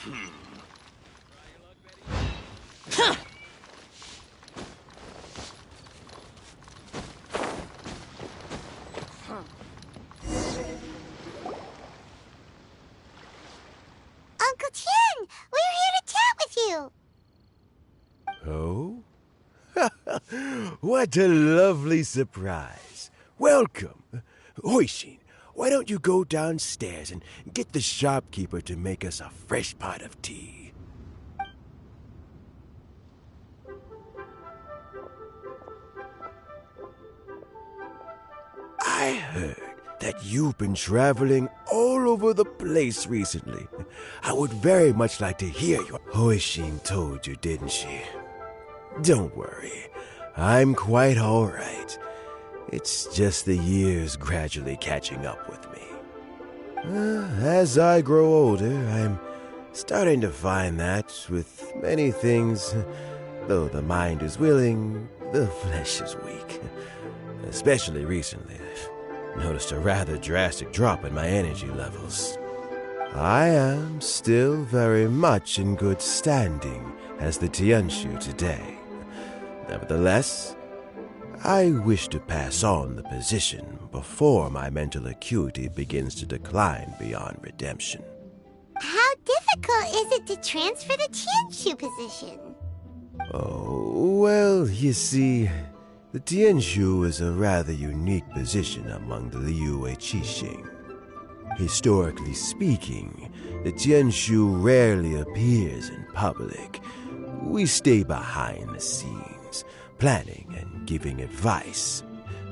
Uncle Tien, we're here to chat with you. Oh? What a lovely surprise. Welcome. Hoishin, why don't you go downstairs and get the shopkeeper to make us a fresh pot of tea? I heard that you've been traveling all over the place recently. I would very much like to hear your... Hoishin told you, didn't she? Don't worry. I'm quite all right. It's just the years gradually catching up with me. As I grow older, I'm starting to find that with many things, though the mind is willing, the flesh is weak. Especially recently, I've noticed a rather drastic drop in my energy levels. I am still very much in good standing as the Tianshu today. Nevertheless, I wish to pass on the position before my mental acuity begins to decline beyond redemption. How difficult is it to transfer the Tianshu position? Oh, well, you see, the Tianshu is a rather unique position among the Liyue Qixing. Historically speaking, the Tianshu rarely appears in public. We stay behind the scenes, planning and giving advice,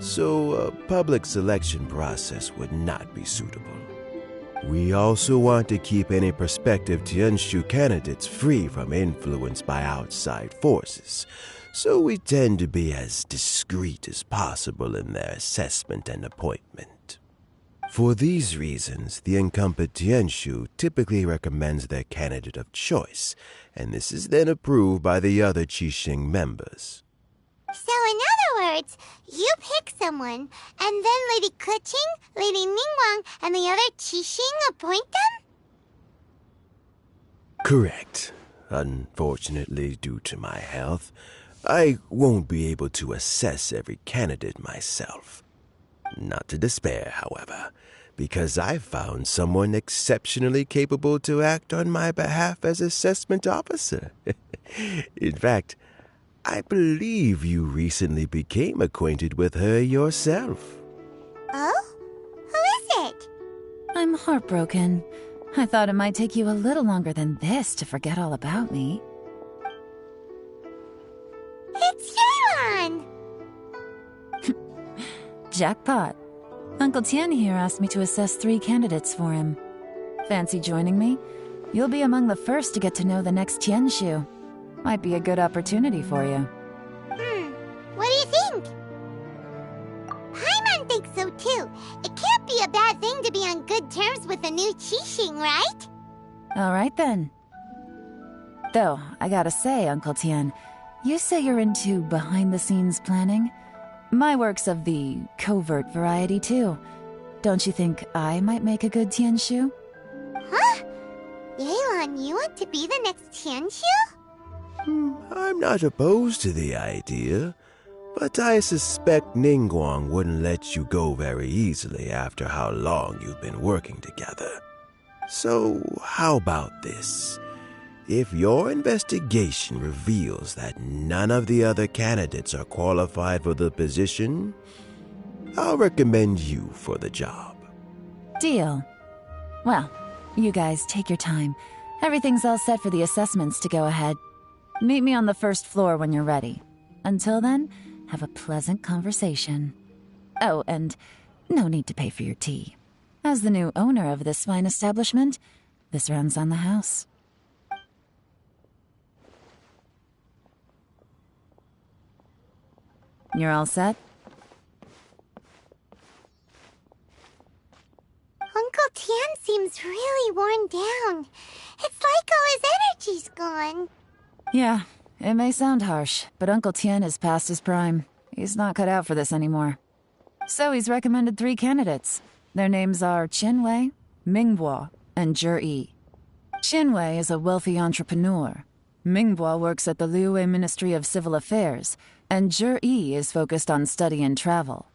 so a public selection process would not be suitable. We also want to keep any prospective Tianshu candidates free from influence by outside forces, so we tend to be as discreet as possible in their assessment and appointment. For these reasons, the incumbent Tianshu typically recommends their candidate of choice, and this is then approved by the other Qixing members. So in other words, you pick someone, and then Lady Keqing, Lady Ningguang, and the other Qixing appoint them? Correct. Unfortunately, due to my health, I won't be able to assess every candidate myself. Not to despair, however, because I found someone exceptionally capable to act on my behalf as assessment officer. In fact, I believe you recently became acquainted with her yourself. Oh? Who is it? I'm heartbroken. I thought it might take you a little longer than this to forget all about me. It's Yelan! Jackpot. Uncle Tien here asked me to assess 3 candidates for him. Fancy joining me? You'll be among the first to get to know the next Tianshu. Might be a good opportunity for you. What do you think? Paimon thinks so too. It can't be a bad thing to be on good terms with a new Qixing, right? All right then. Though, I gotta say, Uncle Tien, you say you're into behind-the-scenes planning? My work's of the covert variety too. Don't you think I might make a good Tianshu? Huh? Yelan, you want to be the next Tianshu? I'm not opposed to the idea, but I suspect Ningguang wouldn't let you go very easily after how long you've been working together. So, how about this? If your investigation reveals that none of the other candidates are qualified for the position, I'll recommend you for the job. Deal. Well, you guys take your time. Everything's all set for the assessments to go ahead. Meet me on the first floor when you're ready. Until then, have a pleasant conversation. Oh, and no need to pay for your tea. As the new owner of this fine establishment, this runs on the house. You're all set? Uncle Tien seems really worn down. It's like all his energy's gone. Yeah, it may sound harsh, but Uncle Tien is past his prime. He's not cut out for this anymore. So he's recommended 3 candidates. Their names are Qin Wei, Ming Bo, and Zhi Yi. Qianwei is a wealthy entrepreneur. Mingbo works at the Liyue Ministry of Civil Affairs, and Zhi is focused on study and travel.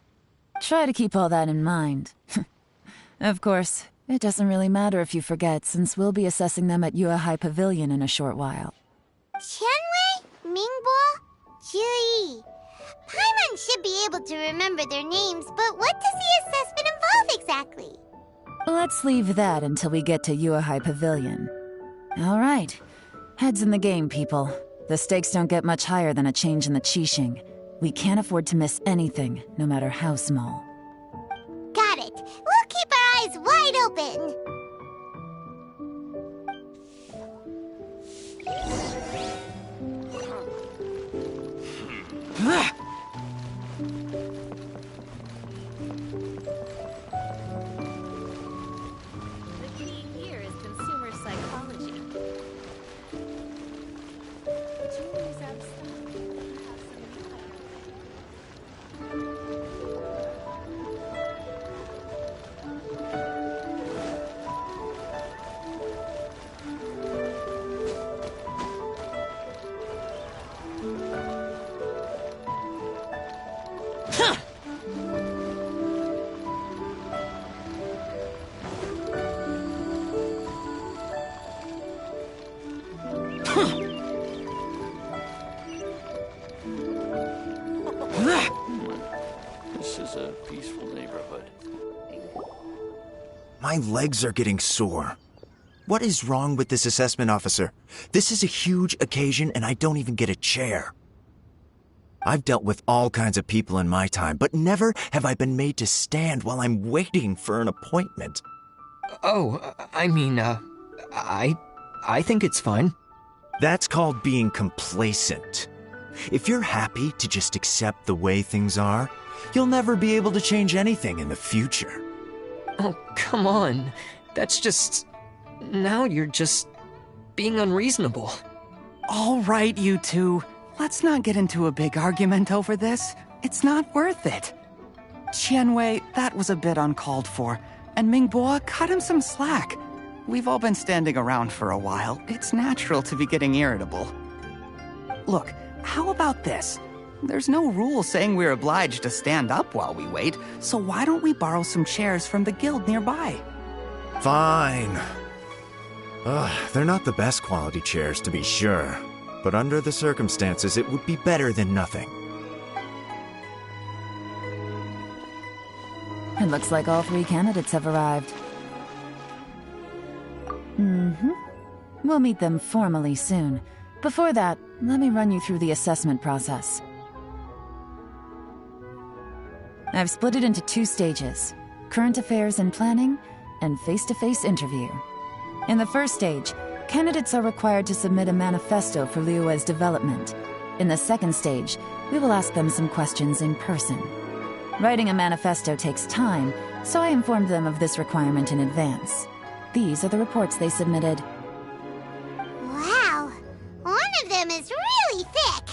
Try to keep all that in mind. Of course, it doesn't really matter if you forget, since we'll be assessing them at Yuehai Pavilion in a short while. Qianwei, Mingbo, Zhi. Paimon should be able to remember their names, but what does the assessment involve exactly? Let's leave that until we get to Yuehai Pavilion. All right. Heads in the game, people. The stakes don't get much higher than a change in the Qixing. We can't afford to miss anything, no matter how small. Got it. We'll keep our eyes wide open. The key here is consumer psychology. Jewelry's out of stock. Have some This is a peaceful neighborhood. My legs are getting sore. What is wrong with this assessment officer? This is a huge occasion and I don't even get a chair. I've dealt with all kinds of people in my time, but never have I been made to stand while I'm waiting for an appointment. Oh, I mean, I think it's fine. That's called being complacent. If you're happy to just accept the way things are, you'll never be able to change anything in the future. Oh, come on. That's just... Now you're just being unreasonable. All right, you two. Let's not get into a big argument over this. It's not worth it. Qianwei, that was a bit uncalled for. And Mingbo, cut him some slack. We've all been standing around for a while. It's natural to be getting irritable. Look, how about this? There's no rule saying we're obliged to stand up while we wait, so why don't we borrow some chairs from the guild nearby? Fine. They're not the best quality chairs, to be sure. But under the circumstances, it would be better than nothing. It looks like all 3 candidates have arrived. We'll meet them formally soon. Before that, let me run you through the assessment process. I've split it into 2 stages: current affairs and planning, and face-to-face interview. In the first stage, candidates are required to submit a manifesto for Liyue's development. In the second stage, we will ask them some questions in person. Writing a manifesto takes time, so I informed them of this requirement in advance. These are the reports they submitted. Wow, one of them is really thick.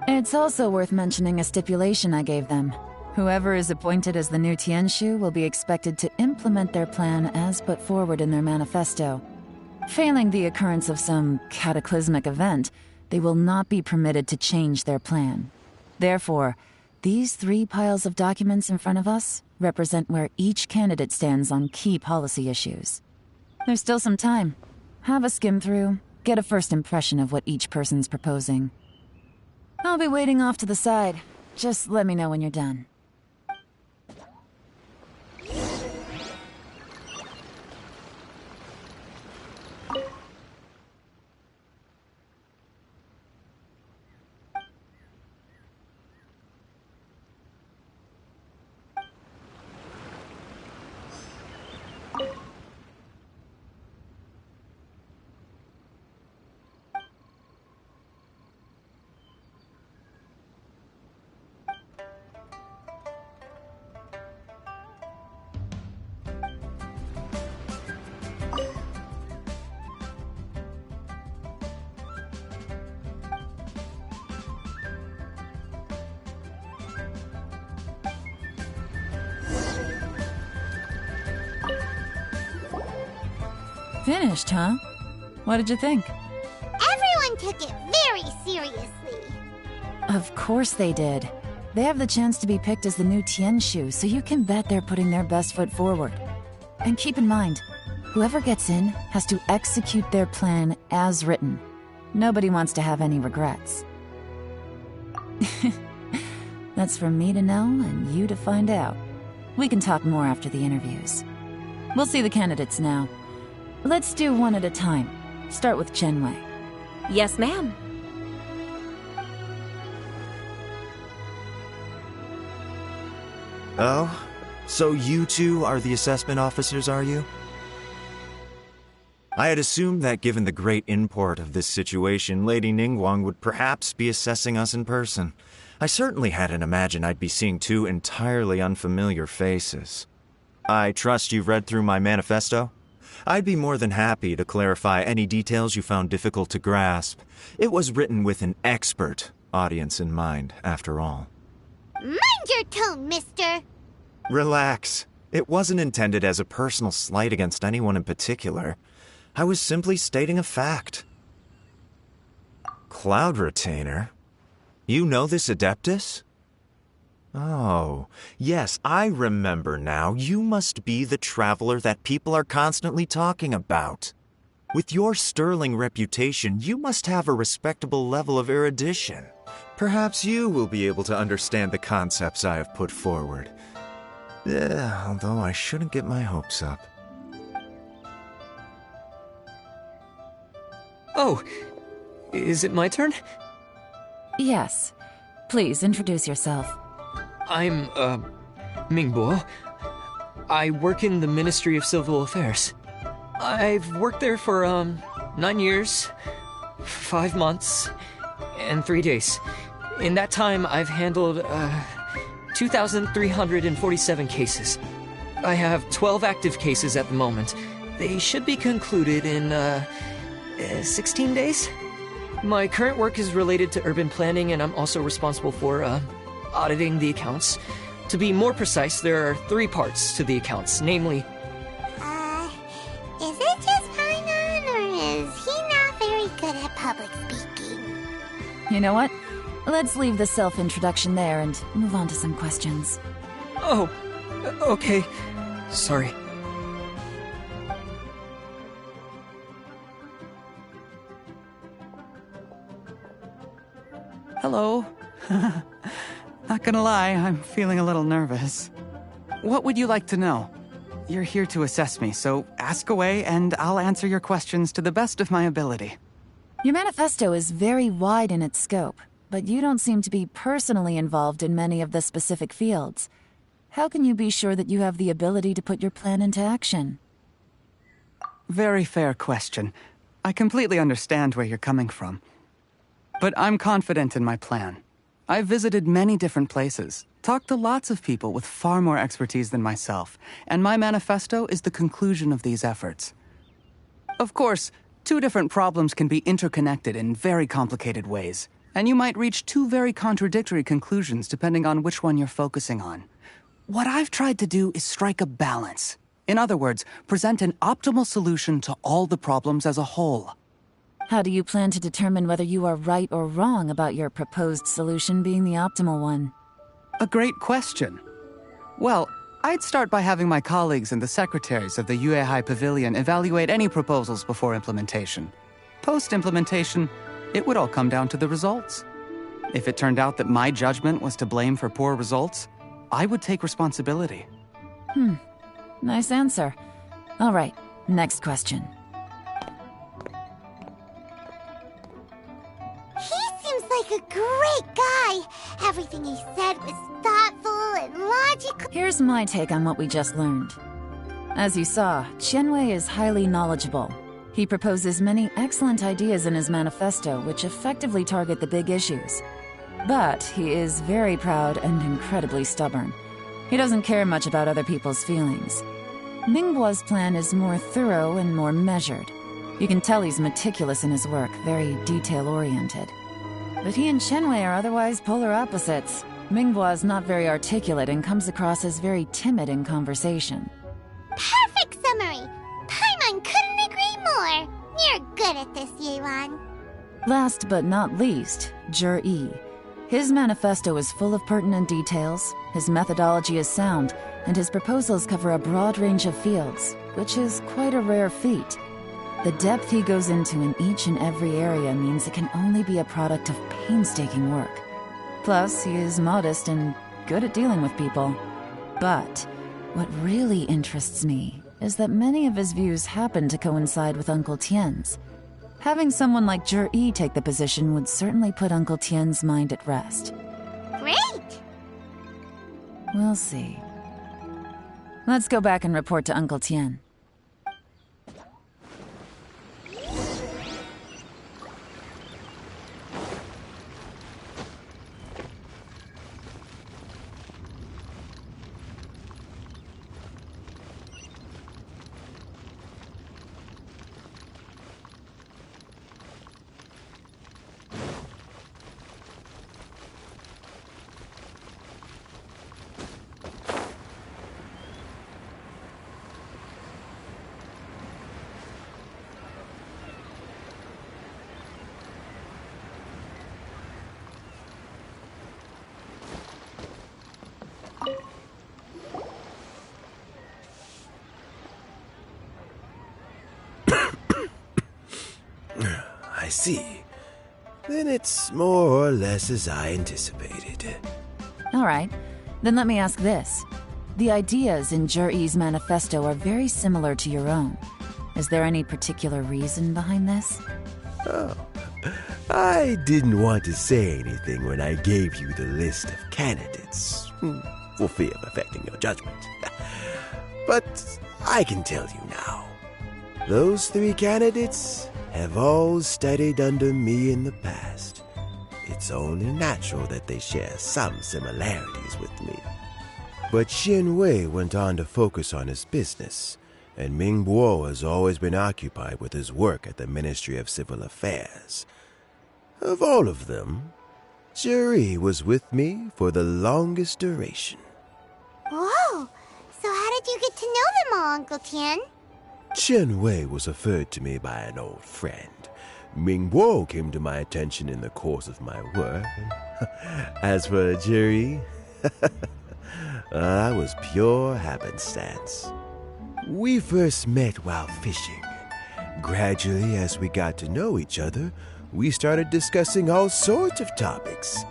It's also worth mentioning a stipulation I gave them. Whoever is appointed as the new Tianshu will be expected to implement their plan as put forward in their manifesto. Failing the occurrence of some cataclysmic event, they will not be permitted to change their plan. Therefore, these 3 piles of documents in front of us represent where each candidate stands on key policy issues. There's still some time. Have a skim through, get a first impression of what each person's proposing. I'll be waiting off to the side. Just let me know when you're done. Finished, huh? What did you think? Everyone took it very seriously. Of course they did. They have the chance to be picked as the new Tianshu, so you can bet they're putting their best foot forward. And keep in mind, whoever gets in has to execute their plan as written. Nobody wants to have any regrets. That's for me to know and you to find out. We can talk more after the interviews. We'll see the candidates now. Let's do one at a time. Start with Chenwei. Yes, ma'am. Oh? So you two are the assessment officers, are you? I had assumed that given the great import of this situation, Lady Ningguang would perhaps be assessing us in person. I certainly hadn't imagined I'd be seeing two entirely unfamiliar faces. I trust you've read through my manifesto? I'd be more than happy to clarify any details you found difficult to grasp. It was written with an expert audience in mind, after all. Mind your tone, mister. Relax. It wasn't intended as a personal slight against anyone in particular. I was simply stating a fact. Cloud Retainer? You know this Adeptus? Oh, yes, I remember now. You must be the traveler that people are constantly talking about. With your sterling reputation, you must have a respectable level of erudition. Perhaps you will be able to understand the concepts I have put forward. Although I shouldn't get my hopes up. Oh, is it my turn? Yes. Please introduce yourself. I'm, Mingbo. I work in the Ministry of Civil Affairs. I've worked there for, 9 years, 5 months, and 3 days. In that time, I've handled, 2,347 cases. I have 12 active cases at the moment. They should be concluded in, 16 days? My current work is related to urban planning, and I'm also responsible for, auditing the accounts. To be more precise, there are 3 parts to the accounts, namely... Is it just Paimon, or is he not very good at public speaking? You know what? Let's leave the self-introduction there and move on to some questions. Oh, okay. Sorry. Hello. Not gonna lie, I'm feeling a little nervous. What would you like to know? You're here to assess me, so ask away and I'll answer your questions to the best of my ability. Your manifesto is very wide in its scope, but you don't seem to be personally involved in many of the specific fields. How can you be sure that you have the ability to put your plan into action? Very fair question. I completely understand where you're coming from. But I'm confident in my plan. I've visited many different places, talked to lots of people with far more expertise than myself, and my manifesto is the conclusion of these efforts. Of course, 2 different problems can be interconnected in very complicated ways, and you might reach 2 very contradictory conclusions depending on which one you're focusing on. What I've tried to do is strike a balance. In other words, present an optimal solution to all the problems as a whole. How do you plan to determine whether you are right or wrong about your proposed solution being the optimal one? A great question. Well, I'd start by having my colleagues and the secretaries of the Yuehai Pavilion evaluate any proposals before implementation. Post-implementation, it would all come down to the results. If it turned out that my judgment was to blame for poor results, I would take responsibility. Nice answer. All right, next question. He seems like a great guy. Everything he said was thoughtful and logical. Here's my take on what we just learned. As you saw, Qianwei is highly knowledgeable. He proposes many excellent ideas in his manifesto which effectively target the big issues. But he is very proud and incredibly stubborn. He doesn't care much about other people's feelings. Ningguo's plan is more thorough and more measured. You can tell he's meticulous in his work, very detail-oriented. But he and Qianwei are otherwise polar opposites. Ningguo is not very articulate and comes across as very timid in conversation. Perfect summary. Paimon couldn't agree more. You're good at this, Yelan. Last but not least, Jur-E. His manifesto is full of pertinent details, his methodology is sound, and his proposals cover a broad range of fields, which is quite a rare feat. The depth he goes into in each and every area means it can only be a product of painstaking work. Plus, he is modest and good at dealing with people. But what really interests me is that many of his views happen to coincide with Uncle Tien's. Having someone like Jur-E take the position would certainly put Uncle Tien's mind at rest. Great! We'll see. Let's go back and report to Uncle Tien. I see. Then it's more or less as I anticipated. All right, then let me ask this. The ideas in Jur-E's manifesto are very similar to your own. Is there any particular reason behind this? Oh, I didn't want to say anything when I gave you the list of candidates, for fear of affecting your judgment. But I can tell you now. Those 3 candidates have all studied under me in the past. It's only natural that they share some similarities with me. But Xin Wei went on to focus on his business, and Ming Bo has always been occupied with his work at the Ministry of Civil Affairs. Of all of them, Jur-E was with me for the longest duration. Whoa! So how did you get to know them all, Uncle Tien? Chen Wei was referred to me by an old friend. Ming Bo came to my attention in the course of my work. As for Jur-E, I was pure happenstance. We first met while fishing. Gradually, as we got to know each other, we started discussing all sorts of topics.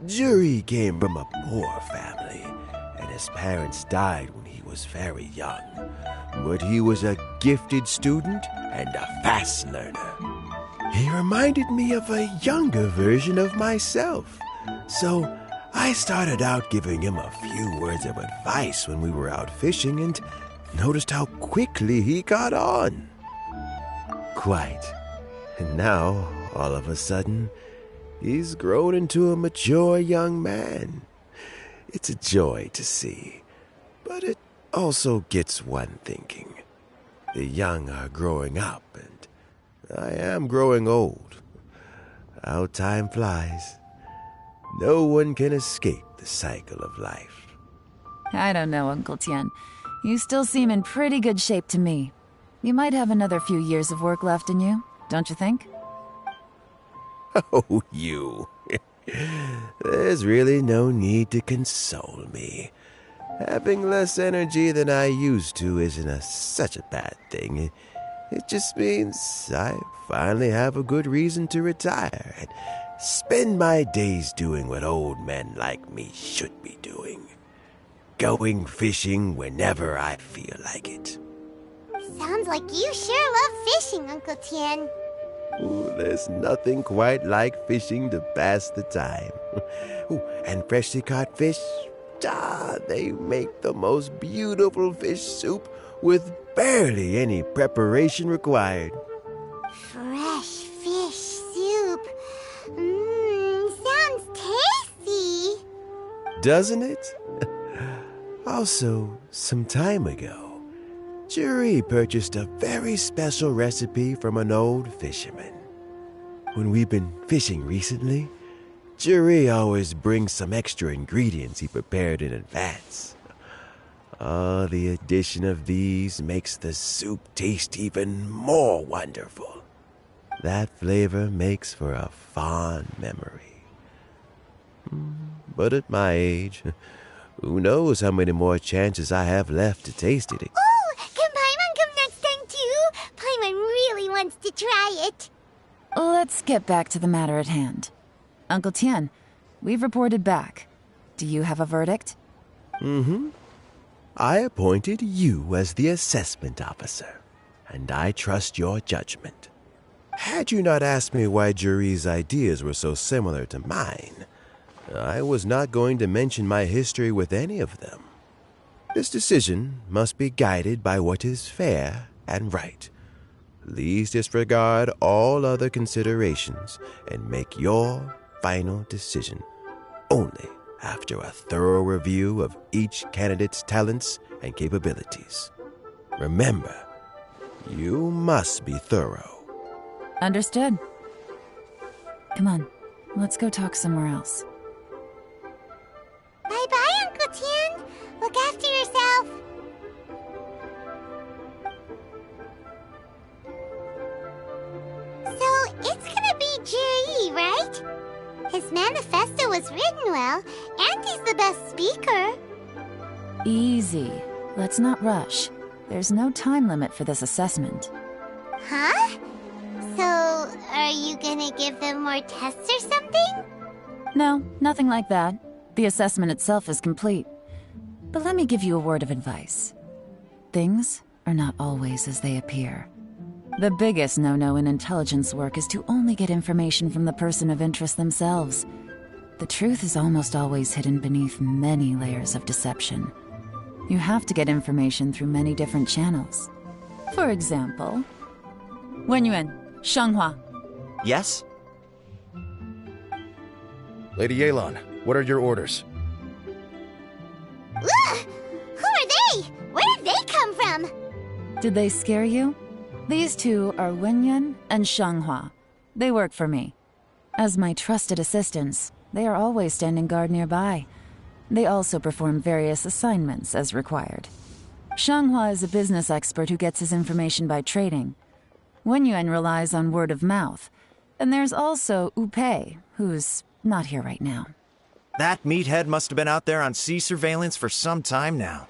Jur-E came from a poor family, and his parents died when he was very young. But he was a gifted student and a fast learner. He reminded me of a younger version of myself. So I started out giving him a few words of advice when we were out fishing and noticed how quickly he got on. Quite. And now, all of a sudden, he's grown into a mature young man. It's a joy to see, but it also gets one thinking. The young are growing up, and I am growing old. How time flies. No one can escape the cycle of life. I don't know, Uncle Tien. You still seem in pretty good shape to me. You might have another few years of work left in you, don't you think? Oh, you. There's really no need to console me. Having less energy than I used to isn't such a bad thing. It just means I finally have a good reason to retire and spend my days doing what old men like me should be doing. Going fishing whenever I feel like it. Sounds like you sure love fishing, Uncle Tien. Ooh, there's nothing quite like fishing to pass the time. Ooh, and freshly caught fish, they make the most beautiful fish soup with barely any preparation required. Fresh fish soup. Sounds tasty. Doesn't it? Also, some time ago, Jur-E purchased a very special recipe from an old fisherman. When we've been fishing recently, Jur-E always brings some extra ingredients he prepared in advance. The addition of these makes the soup taste even more wonderful. That flavor makes for a fond memory. But at my age, who knows how many more chances I have left to taste it. Oh, can Paimon come next time too? Paimon really wants to try it. Let's get back to the matter at hand. Uncle Tian, we've reported back. Do you have a verdict? I appointed you as the assessment officer, and I trust your judgment. Had you not asked me why Juri's ideas were so similar to mine, I was not going to mention my history with any of them. This decision must be guided by what is fair and right. Please disregard all other considerations and make your final decision only after a thorough review of each candidate's talents and capabilities. Remember, you must be thorough. Understood. Come on, let's go talk somewhere else. Bye-bye, Uncle Tian. Look after yourself. So, it's gonna be Jiri, right? His manifesto was written well, and he's the best speaker. Easy. Let's not rush. There's no time limit for this assessment. Huh? So, are you gonna give them more tests or something? No, nothing like that. The assessment itself is complete. But let me give you a word of advice. Things are not always as they appear. The biggest no-no in intelligence work is to only get information from the person of interest themselves. The truth is almost always hidden beneath many layers of deception. You have to get information through many different channels. For example, Wenyuan, Shanghua. Yes? Lady Yelan, what are your orders? Ugh! Who are they? Where did they come from? Did they scare you? These two are Wenyuan and Shanghua. They work for me. As my trusted assistants, they are always standing guard nearby. They also perform various assignments as required. Shanghua is a business expert who gets his information by trading. Wenyuan relies on word of mouth. And there's also Upei, who's not here right now. That meathead must have been out there on sea surveillance for some time now.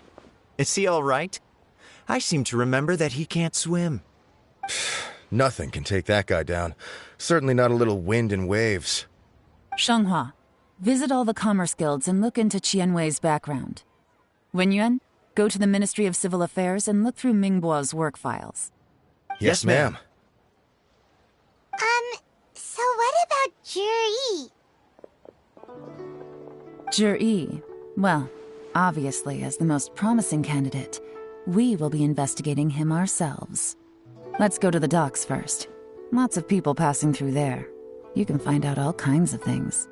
Is he all right? I seem to remember that he can't swim. Nothing can take that guy down. Certainly not a little wind and waves. Shanghua, visit all the commerce guilds and look into Qianwei's background. Wenyuan, go to the Ministry of Civil Affairs and look through Mingbo's work files. Yes, ma'am. So what about Jiri? Jiri, well, obviously as the most promising candidate, we will be investigating him ourselves. Let's go to the docks first. Lots of people passing through there. You can find out all kinds of things.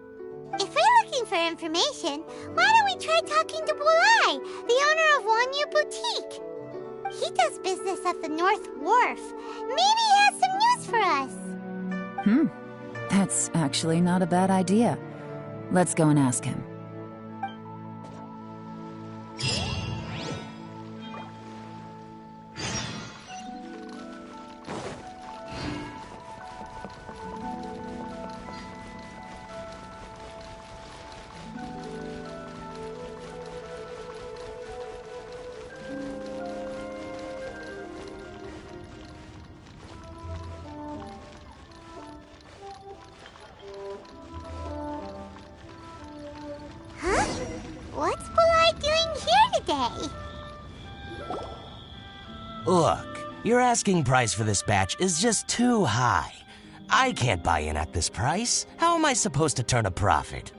If we're looking for information, why don't we try talking to Bulai, the owner of Wanyu Boutique? He does business at the North Wharf. Maybe he has some news for us. That's actually not a bad idea. Let's go and ask him. What's Bulai doing here today? Look, your asking price for this batch is just too high. I can't buy in at this price. How am I supposed to turn a profit?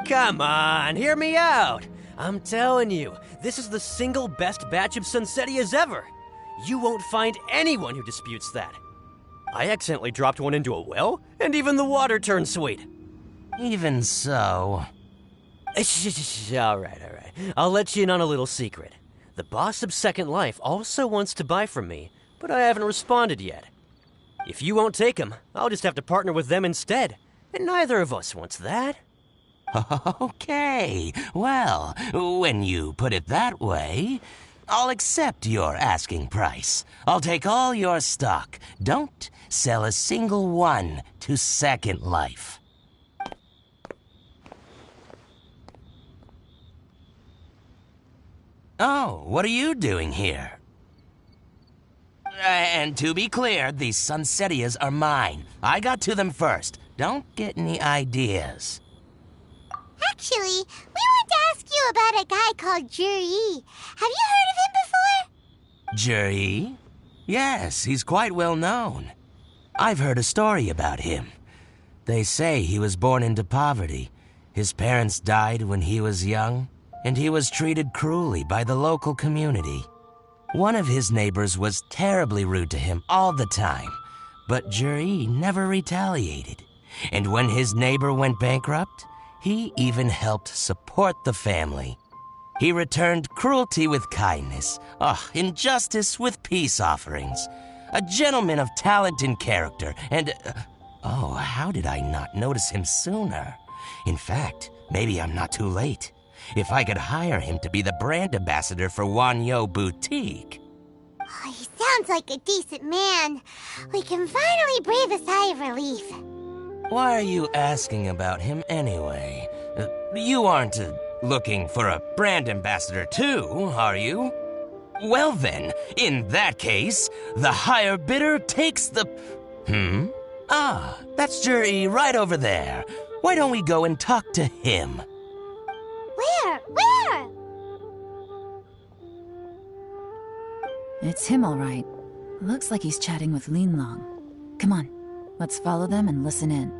Come on, hear me out. I'm telling you, this is the single best batch of Sunsettias ever. You won't find anyone who disputes that. I accidentally dropped one into a well, and even the water turned sweet. Even so... All right. I'll let you in on a little secret. The boss of Second Life also wants to buy from me, but I haven't responded yet. If you won't take him, I'll just have to partner with them instead, and neither of us wants that. Okay, well, when you put it that way, I'll accept your asking price. I'll take all your stock. Don't sell a single one to Second Life. Oh, what are you doing here? And to be clear, these Sunsetias are mine. I got to them first. Don't get any ideas. Actually, we want to ask you about a guy called Juri. Have you heard of him before? Juri? Yes, he's quite well known. I've heard a story about him. They say he was born into poverty. His parents died when he was young, and he was treated cruelly by the local community. One of his neighbors was terribly rude to him all the time, but Juri never retaliated. And when his neighbor went bankrupt, he even helped support the family. He returned cruelty with kindness, injustice with peace offerings. A gentleman of talent and character, and... how did I not notice him sooner? In fact, maybe I'm not too late. If I could hire him to be the brand ambassador for Wanyo Boutique. Oh, he sounds like a decent man. We can finally breathe a sigh of relief. Why are you asking about him anyway? You aren't looking for a brand ambassador too, are you? Well then, in that case, the higher bidder takes the... that's Juri right over there. Why don't we go and talk to him? Where? It's him, all right. Looks like he's chatting with Yelan. Come on, let's follow them and listen in.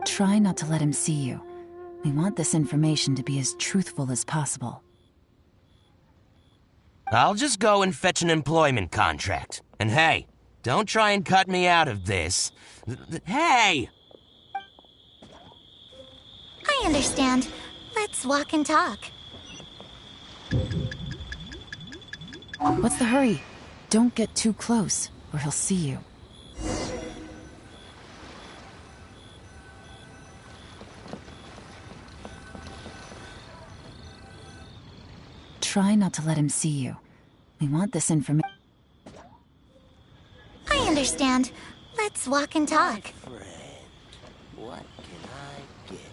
Try not to let him see you. We want this information to be as truthful as possible. I'll just go and fetch an employment contract. And hey, don't try and cut me out of this. Hey! I understand. Let's walk and talk. What's the hurry? Don't get too close, or he'll see you. Try not to let him see you. We want this information. I understand. Let's walk and talk. Friend, what can I get you?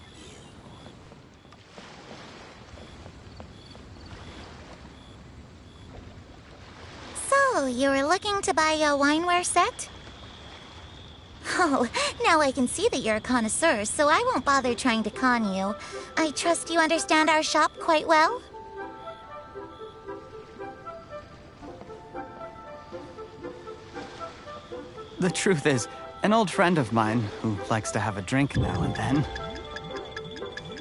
So, you were looking to buy a wineware set? Oh, now I can see that you're a connoisseur, so I won't bother trying to con you. I trust you understand our shop quite well? The truth is, an old friend of mine, who likes to have a drink now and then,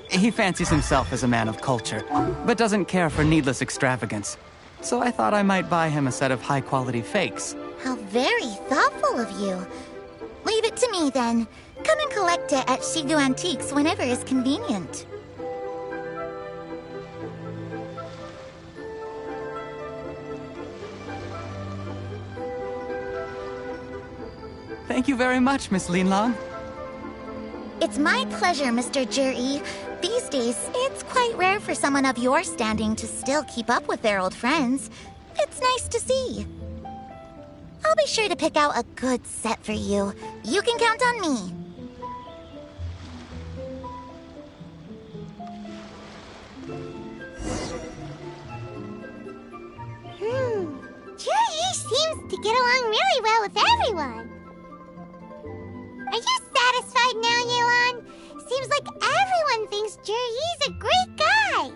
he fancies himself as a man of culture, but doesn't care for needless extravagance. So I thought I might buy him a set of high-quality fakes. How very thoughtful of you. Leave it to me, then. Come and collect it at Shigu Antiques whenever is convenient. Thank you very much, Miss Yelan. It's my pleasure, Mr. Juri. These days, it's quite rare for someone of your standing to still keep up with their old friends. It's nice to see. I'll be sure to pick out a good set for you. You can count on me. Juri seems to get along really well with everyone. Are you satisfied now, Yelan? Seems like everyone thinks Juri's a great guy.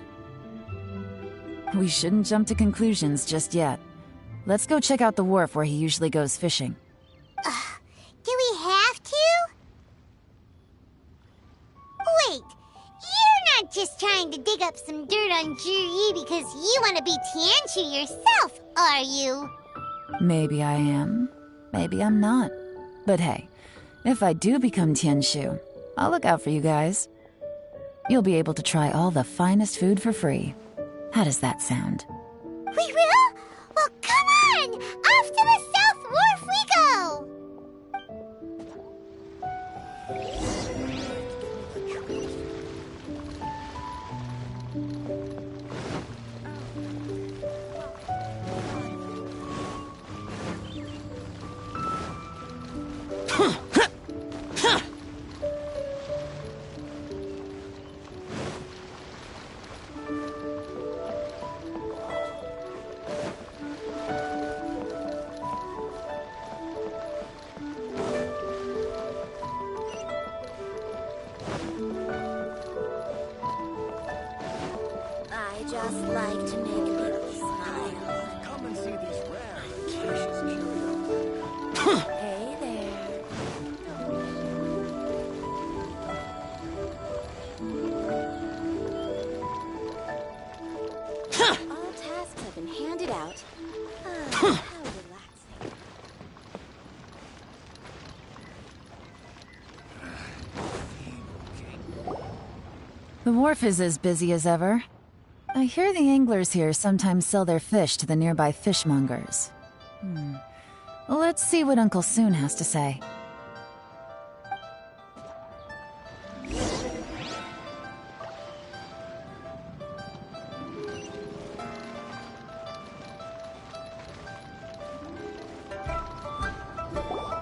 We shouldn't jump to conclusions just yet. Let's go check out the wharf where he usually goes fishing. Do we have to? Wait, you're not just trying to dig up some dirt on Juri because you want to be Tianshu yourself, are you? Maybe I am. Maybe I'm not. But hey, if I do become Tianshu, I'll look out for you guys. You'll be able to try all the finest food for free. How does that sound? We will? Well, come on! Off to the South Wharf we go! Hey there. All tasks have been handed out. How relaxing. The wharf is as busy as ever. I hear the anglers here sometimes sell their fish to the nearby fishmongers. Let's see what Uncle Soon has to say.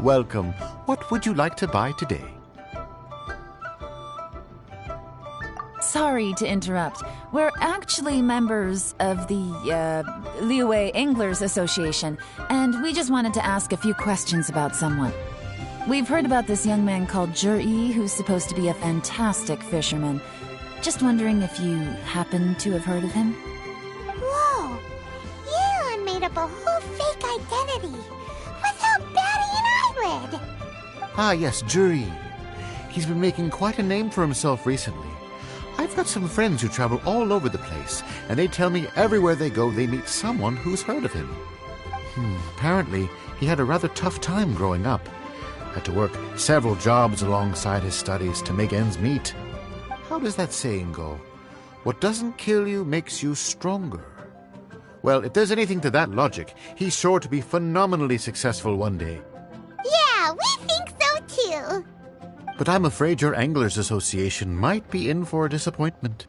Welcome. What would you like to buy today? Sorry to interrupt. We're actually members of the, Liyue Anglers Association, and we just wanted to ask a few questions about someone. We've heard about this young man called Zhi, who's supposed to be a fantastic fisherman. Just wondering if you happen to have heard of him? Whoa! Yelan made up a whole fake identity without batting an eyelid! Ah, yes, Zhi. He's been making quite a name for himself recently. I've got some friends who travel all over the place, and they tell me everywhere they go they meet someone who's heard of him. Apparently, he had a rather tough time growing up. Had to work several jobs alongside his studies to make ends meet. How does that saying go? What doesn't kill you makes you stronger. Well, if there's anything to that logic, he's sure to be phenomenally successful one day. Yeah, we think so too! But I'm afraid your Anglers Association might be in for a disappointment.